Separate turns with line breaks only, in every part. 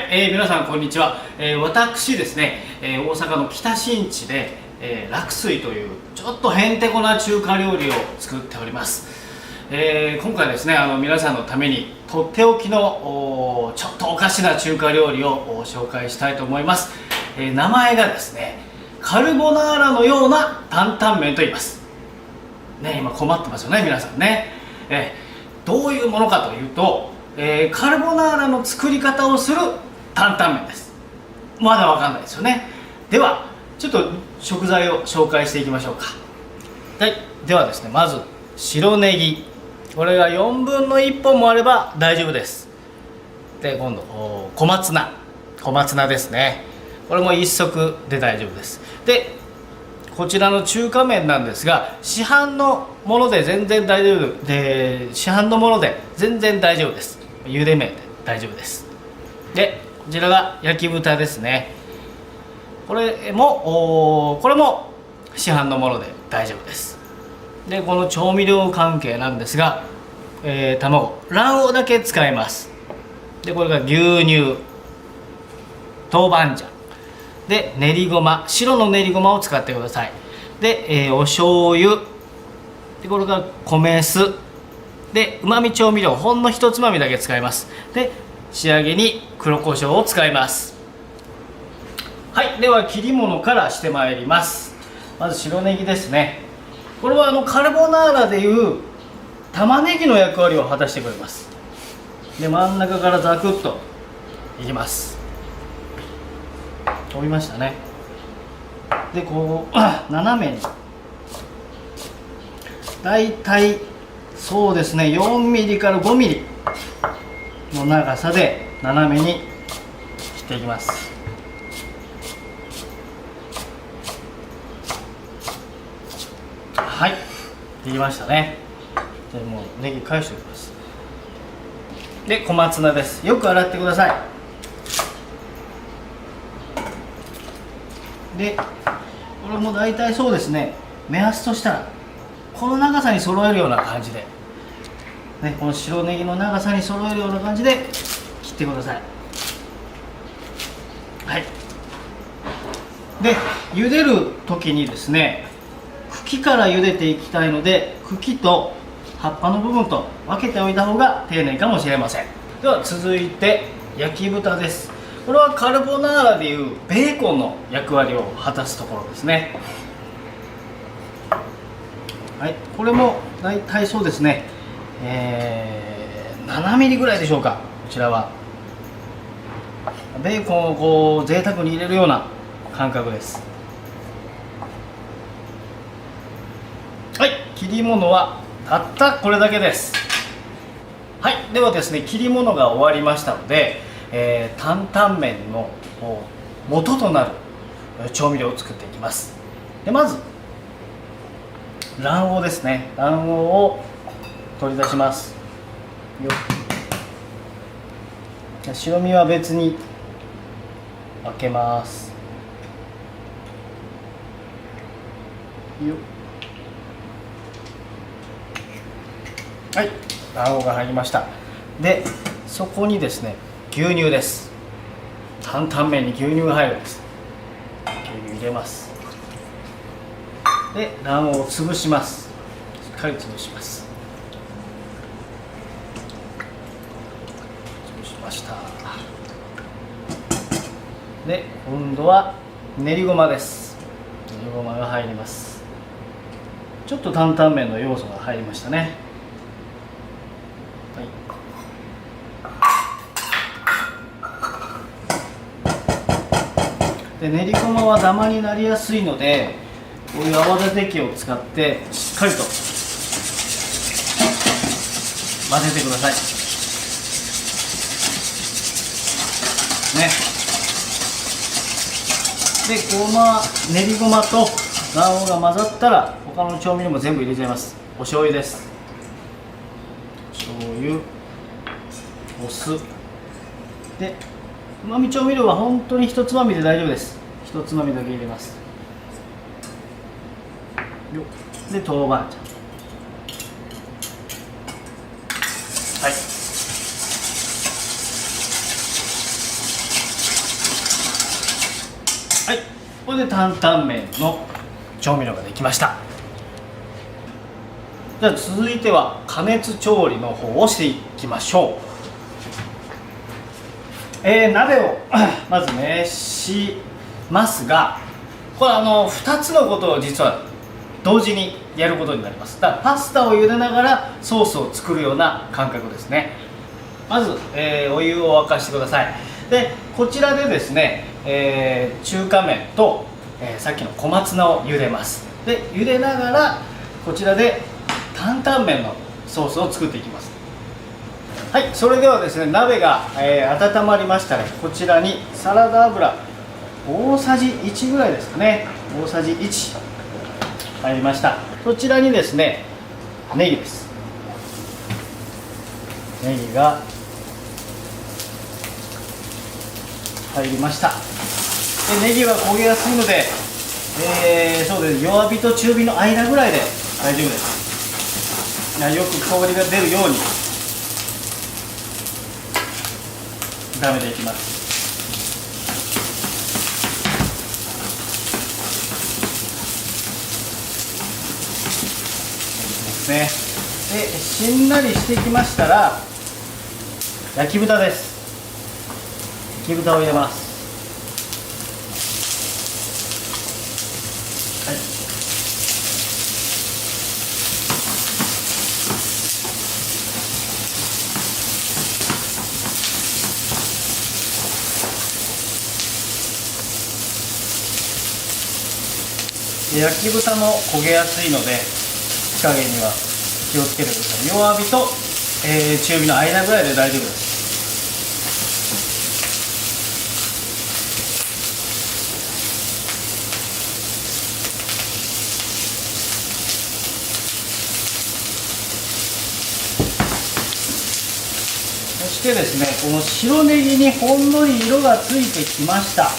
皆さんこんにちは。私ですね、大阪の北新地で、楽水というちょっとへんてこな中華料理を作っております。今回ですね、皆さんのためにとっておきのちょっとおかしな中華料理を紹介したいと思います。名前がですね、カルボナーラのような担々麺と言います。ね、今困ってますよね、皆さんね。どういうものかというと、カルボナーラの作り方をする担々麺です。まだわかんないですよね。ではちょっと食材を紹介していきましょうか。はい、ではですね、まず白ネギ、これが4分の1本もあれば大丈夫です。で、今度小松菜ですね、これも1足で大丈夫です。で、こちらの中華麺なんですが、市販のもので全然大丈夫で、市販のもので全然大丈夫です。茹で麺で大丈夫です。で、こちらが焼き豚ですね。これも市販のもので大丈夫です。で、この調味料関係なんですが、卵、卵黄だけ使います。で、これが牛乳、豆板醤で、練りごま、白の練りごまを使ってください。で、お醤油で、これが米酢で、うまみ調味料ほんの一つまみだけ使います。で、仕上げに黒胡椒を使います。はい、では切り物からしてまいります。まず白ネギですね。これはカルボナーラでいう玉ねぎの役割を果たしてくれます。で、真ん中からザクッといきます。飛びましたね。で、こう斜めにだいたいそうですね、4ミリから5ミリの長さで斜めに切っていきます。はい、できましたね。で、もうネギ返しておきます。で、小松菜です。よく洗ってください。で、これも大体そうですね、目安としたらこの長さに揃えるような感じで、ね、この白ネギの長さに揃えるような感じで切ってください。はい。で、茹でる時にですね、茎から茹でていきたいので、茎と葉っぱの部分と分けておいた方が丁寧かもしれません。では続いて焼き豚です。これはカルボナーラでいうベーコンの役割を果たすところですね。はい、これも大体そうですね、7ミリぐらいでしょうか。こちらはベーコンをこう贅沢に入れるような感覚です。はい、切り物はたったこれだけです。はい、ではですね、切り物が終わりましたので、担々麺の元となる調味料を作っていきます。で、まず卵黄ですね。卵黄を取り出します。白身は別に分けます。はい、卵黄が入りました。で、そこにですね、牛乳です。担々麺に牛乳が入るんです。牛乳入れます。で、卵黄を潰します。しっかり潰します。潰しました。で、今度は練りごまです。練りごまが入ります。ちょっと担々麺の要素が入りましたね。はい、で、練りごまはダマになりやすいので、こういう泡立て器を使ってしっかりと混ぜてくださいね。で、練りごまと卵黄が混ざったら他の調味料も全部入れちゃいます。お醤油です。醤油、お酢で、うまみ調味料は本当に一つまみで大丈夫です。一つまみだけ入れます。で、豆板醤、はい、れで担々麺の調味料ができました。じゃあ続いては加熱調理の方をしていきましょう。鍋をまず熱しますが、これ2つのことを実は同時にやることになります。だからパスタを茹でながらソースを作るような感覚ですね。まず、お湯を沸かしてください。でこちらでですね、中華麺と、さっきの小松菜を茹でます。で茹でながらこちらで担々麺のソースを作っていきます。はい、それではですね、鍋が、温まりましたら、こちらにサラダ油大さじ1ぐらいですかね。大さじ1入りました。そちらにですね、ネギです。ネギが入りました。でネギは焦げやすいので、そうです、弱火と中火の間ぐらいで大丈夫です。よく香りが出るように炒めていきます。でしんなりしてきましたら焼き豚です。焼き豚を入れます。はい、焼き豚も焦げやすいので火加減には気をつけてください。弱火と、中火の間ぐらいで大丈夫です。そしてですね、この白ネギにほんのり色がついてきました。は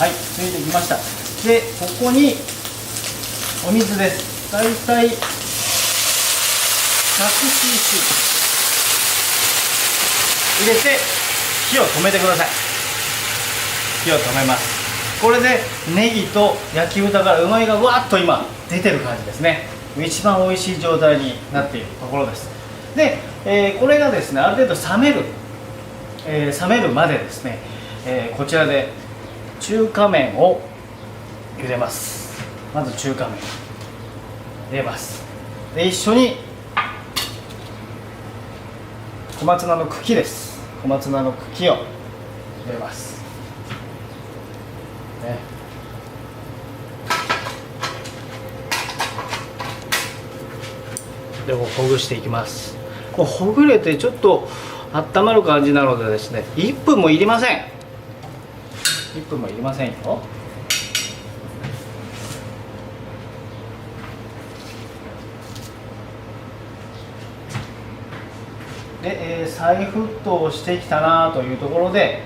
い、ついてきました。でここにお水です。だいたい 100cc 入れて火を止めてください。火を止めます。これでネギと焼き豚からうまみがわっと今出てる感じですね。一番美味しい状態になっているところです。で、これがですね、ある程度冷めるまでですね、こちらで中華麺を茹でます。まず中華麺入れます。で一緒に小松菜の茎です。小松菜の茎を入れます、ね、でもほぐしていきます。こうほぐれてちょっと温まる感じなのでですね、1分もいりません。1分もいりませんよ。で、再沸騰してきたなというところで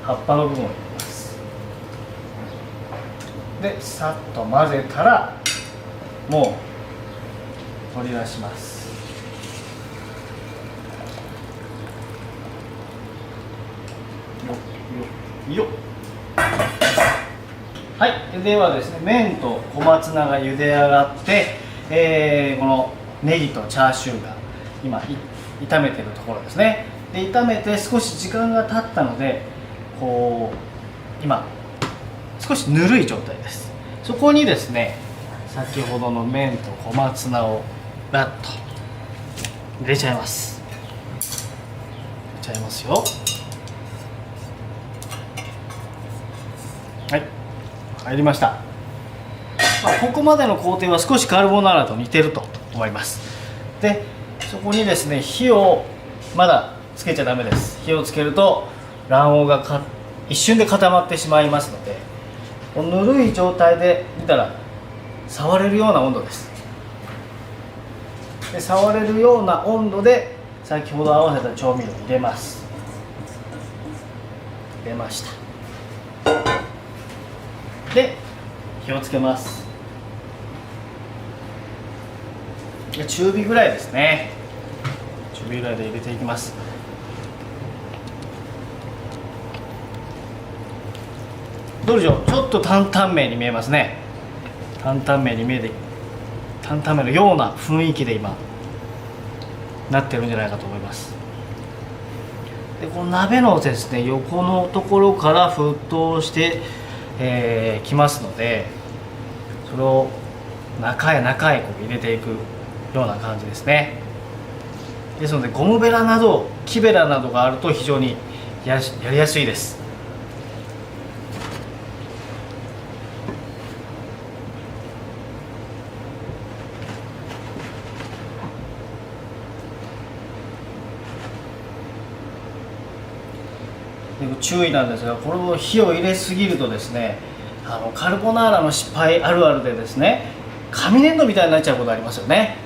葉っぱの部分を入れます。でさっと混ぜたらもう取り出します。よっはい、ではですね、麺と小松菜が茹で上がって、このネギとチャーシューが今炒めてるところですね。で炒めて少し時間が経ったので、こう今少しぬるい状態です。そこにですね、先ほどの麺と小松菜をバッと入れちゃいます。入れちゃいますよ。はい、入りました。ここまでの工程は少しカルボナーラと似てると思います。でそこにですね、火をまだつけちゃダメです。火をつけると卵黄が一瞬で固まってしまいますので、このぬるい状態で見たら触れるような温度です。で触れるような温度で先ほど合わせた調味料を入れます。入れました。で火をつけます。中火ぐらいですね。中火ぐらいで入れていきます。どうでしょう、ちょっと担々麺に見えますね。担々麺に見えて、担々麺のような雰囲気で今なってるんじゃないかと思います。でこの鍋のですね、横のところから沸騰してきますので、それを中へ中へこう入れていくような感じですね。ですのでゴムベラなど木ベラなどがあると非常にやりやすいです。で注意なんですが、この火を入れすぎるとですね、カルボナーラの失敗あるあるでですね、紙粘土みたいになっちゃうことありますよね。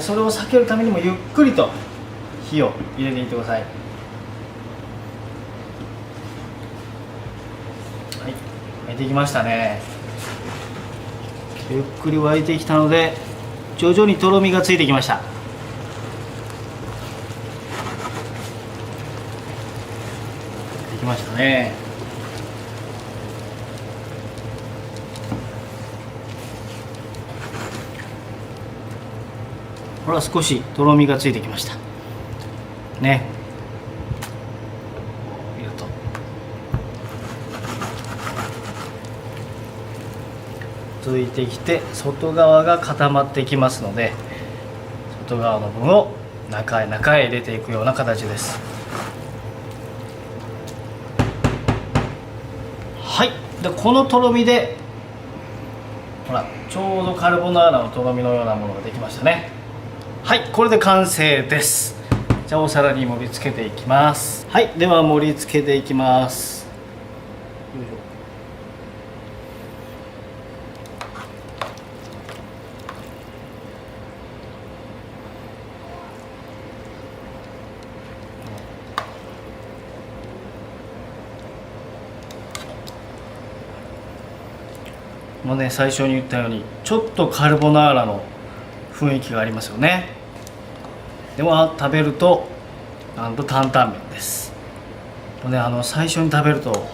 それを避けるためにもゆっくりと火を入れていってください。はい、沸いてきましたね。ゆっくり沸いてきたので、徐々にとろみがついてきました。できましたね。ほら、少しとろみがついてきましたね。ついてきて外側が固まってきますので、外側の分を中へ中へ入れていくような形です。はい、でこのとろみでほら、ちょうどカルボナーラのとろみのようなものができましたね。はい、これで完成です。じゃあお皿に盛り付けていきます。はい、では盛り付けていきます。よいしょ。もうね、最初に言ったようにちょっとカルボナーラの雰囲気がありますよね。でも食べるとなんと担々麺です。もうね、最初に食べると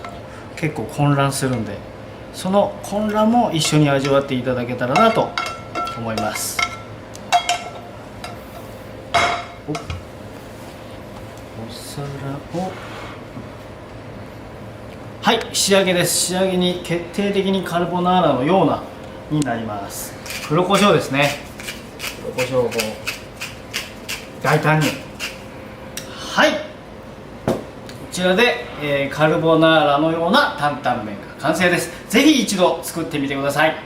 結構混乱するんで、その混乱も一緒に味わっていただけたらなと思います。お皿を、はい、仕上げです。仕上げに決定的にカルボナーラのようなになります。黒胡椒ですね。黒胡椒を大胆に。はい、こちらで、カルボナーラのような担々麺が完成です。ぜひ一度作ってみてください。